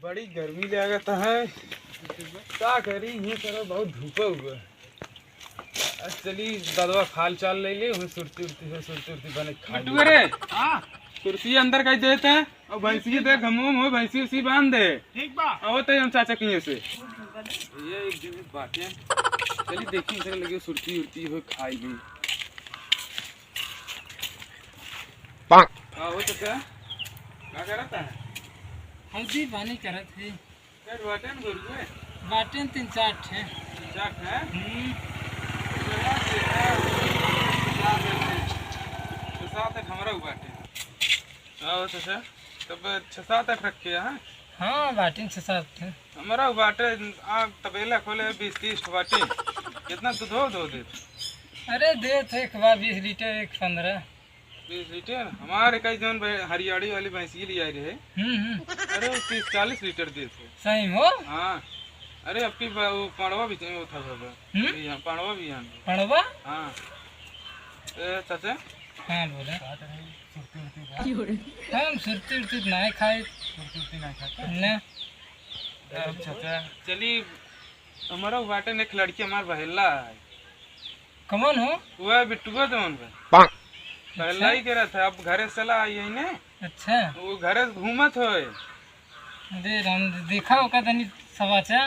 बड़ी गर्मी लागत है। क्या करी ये करो बहुत धूप हुआ। चली दादवा खाल चाल ले ले सुरती उड़ती बने खा रे। हां कुर्सी अंदर कहीं देते हैं और भैंसी दे घमूम हो भैंसी उसी बांध दे। ठीक बा आवते हम चाचा किए से ये एक दिन बात है। चली देखी इधर लगे सुरती उड़ती हो खाई भी पाक। हां हो तो क्या करता है? हल्दी पानी करत है। कर बटन गुरु बाटन 3-4 है। 3-4 है। सात हमारा बाटे आओ चाचा तब 6-7 रखे हैं। हाँ बाटन 6-7 है हमारा बाटे आप तबेला खोले 20-30 बाटे कितना दूध हो दो दे। अरे दे थे एक बार 20 लीटर एक 15-20 लीटर हमारे कई जन हरियाणी वाली भैंसी ले आई रहे। अरे 30-40 लीटर दे थे सही हो। हाँ अरे आपकी वो पाड़वा भी था यहाँ पाड़वा भी यहाँ पड़वा। हाँ चाचा हाँ बोले हम सुरती उड़ती नहीं खाए ना। चाचा चली हमारा बाटे ने एक लड़की हमार बहेला है। कौन हो? वह बिट्टुआ जौन बहेला ही करा था। अब घरे चला आई है ने। अच्छा वो घरे घूमत हो दे हम देखा होगा तनी समाचार।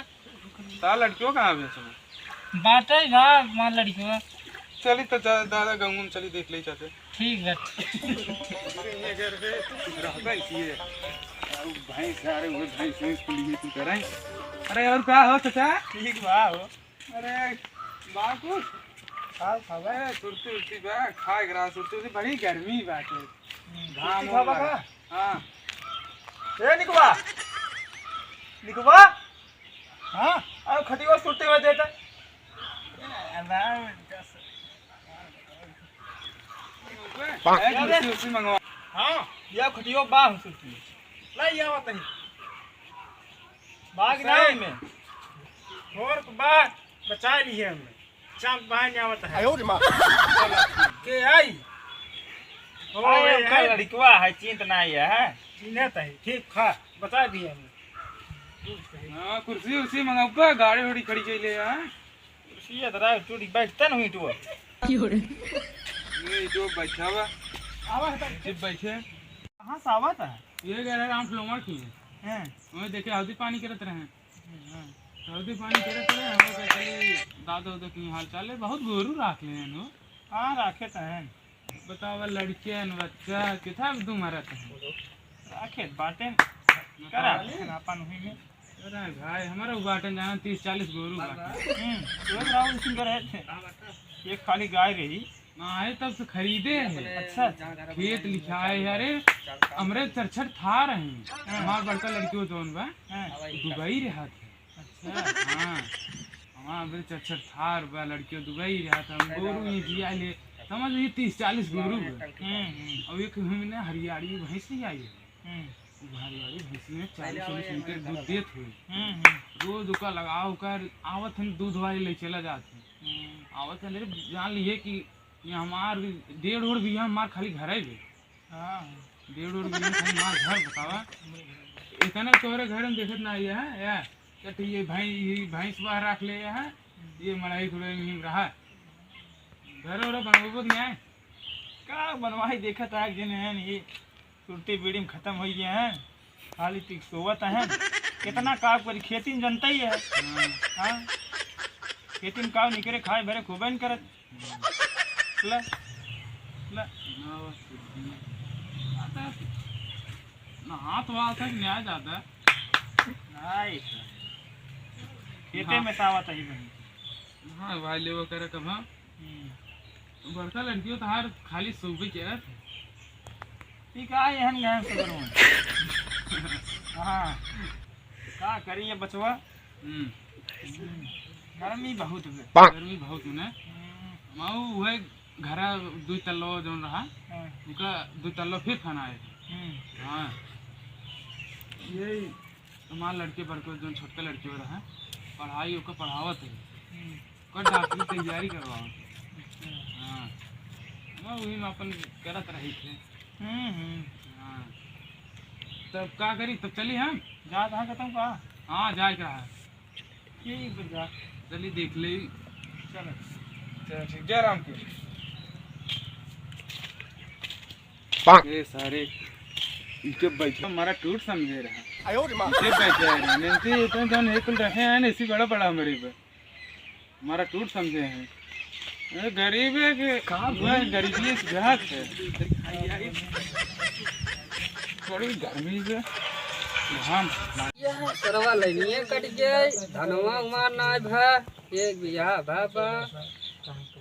ता लड़कियों कहाँ बेचना बाटा ही भा मां लड़कियों। चली तो दादा गाँव चली देख ले चाचे। ठीक है अरे और क्या हो चाचा? ठीक बा हो। अरे बाकू खाल खावे सुरती उरती बा खाए ग्रा सुरती उरती बड़ी गर्मी बाटे घाम हो लगा। हां ए निकवा हां अब खटिवा सुरती में देता कुर्सी मंगवा। हाँ या खटियो बा सुरती लाई आवत नहीं बाग नहीं में और बा बचा लिए हमने चाम बाहर आवत है। आयो रे मां के आई ओ ये लड़कवा है चिंत नहीं है चिन्हत है। ठीक खा बता दिए हमने। हां कुर्सी उसी मंगाऊगा गाड़ी थोड़ी खड़ी के ले। हां कुर्सी इधर टूटी बैठता नहीं तो ये जो बैठा हुआ आवा है जब बैठे कहां से आवत है? ये गए राम फ्लोमर की हैं वो देखे हल्दी पानी करत रहे। हल्दी पानी करत रहे हम के चली दादा उधर की हाल चाल है बहुत गोरू राख ले नो। हां राखे त हैं बतावा लड़के न बच्चा किथा तुम्हारा त राखे बाटे करा अपन हुई में। अरे भाई हमारा बाटन जाना 30-40 गोरू बाटे। तो राउंड सिंह रहे थे एक खाली गाय रही आए तब से खरीदे है। अच्छा खेत लिखाए अरे हमरे चरछट था रहे हमार बड़का लड़की जोन बा दुबई रहा थे। अच्छा हाँ हमारे चरछट था बा लड़की दुबई रहा था। हम गोरू ये जिया ले समझ ली 30-40 गोरू और एक हमने हरियाणी भैंस नहीं आई है। हरियाणी भैंस में 40-40 लीटर दूध देते हुए रोज उका लगाओ कर आवत हम दूध वाली ले चला जाते आवत है। जान लिए कि ये हमार 1.5 भी हमार खाली घर है भी। हाँ 1.5 भी खाली हमार घर बतावा इतना तोहरे घर में देखत ना आया है या क्या ये भैंस बाहर रख ले है ये मलाई थोड़े नहीं रहा घर और बनवाबो नहीं है का बनवाई देखत है जिन है ये सुरती बीड़ी में खत्म हो गए हैं खाली टिक सोवत है कितना काम करी खेती में जनता ही है। हाँ खेती में काम निकरे खाए भरे खूब नहीं करत ला ला ना हाथ वाल तक नहीं आ जाता नहीं खेते में सावत है बहन। हाँ भाई ले वो करे कब बड़का लड़कियों तो हर खाली सुबह के ठीक है यहन गए से करूँ। हाँ क्या करिए बचवा गर्मी बहुत है माऊ वह घर 2 तल्लो जो रहा उनका 2 तल्लो फिर खाना है। हाँ ये हमारे लड़के पर को जो छोटका लड़के हो रहा है पढ़ाई ओका पढ़ावत है कर डॉक्टरी तैयारी करवाओ। हाँ वही में अपन करत रही थे। हाँ तब का करी, तब चली हम जा कहाँ खत्म का। हाँ जाए का है, ठीक है जा चली देख ले। चलो चलो ठीक, जय राम की। ये सारे इनके बैठे हमारा टूट समझे रहा, इसे बैठे हैं नंती इतने जन एक रहे हैं इसी बड़ा बड़ा हमारे पे हमारा टूट समझे हैं। ये गरीब है कि गरीबी से घात है, थोड़ी गर्मी से हम सरवा लेनिए कट गए, धनवा उमार ना भा, एक बिया भा बा,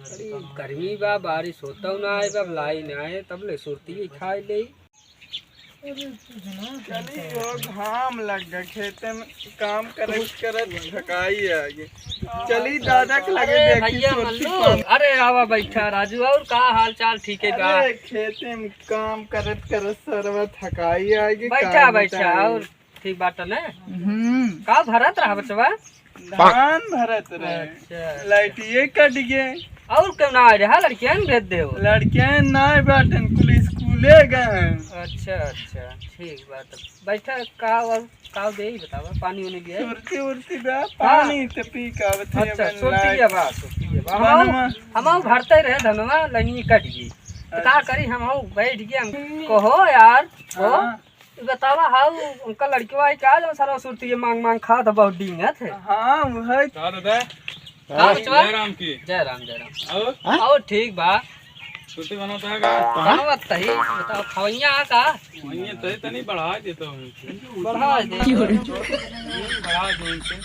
अरे गर्मी बा, बारिश होता ना आए बा, लाई ना आए तब ले सुरती खाए ले। चली हो घाम लग गए, खेते में काम करत करत थकाई आगे। चली दादा के लगे देखी भैया मल्लू, अरे आवा बैठा राजू, और का हाल चाल ठीक है बा? अरे खेते में काम करत करत सरवा थकाई आगे। बैठा बैठा और ठीक बात ने। का भरत रहा बचवा? धान भरत रहे। अच्छा लाइटिए कट गए। और क्यों ना आ रहा, लड़कियां भेज दे हो? लड़कियां ना बैठन, कुल स्कूले गए। अच्छा अच्छा ठीक बात। बैठा का और का दे बतावा, पानी होने दिया? सुरती उरती बा, पानी तो पी का। अच्छा सुरती है बा, सुरती है बा। हम भरते रहे धनवा, लाइन कट गई तो का करी, हम बैठ गए। हम कहो यार हो बतावा, हाउ उनका लड़कियों आई क्या जो सारा सुरती मांग मांग खा तो बहुत डिंगत है। हाँ वही जय राम की। जय राम जय राम। आओ ठीक बा, छुट्टी बनाता है का बनवत तही बताओ, खवैया का वही तय तनी बढ़ा देता हूँ, बढ़ा दे बढ़ा दूँ इनसे।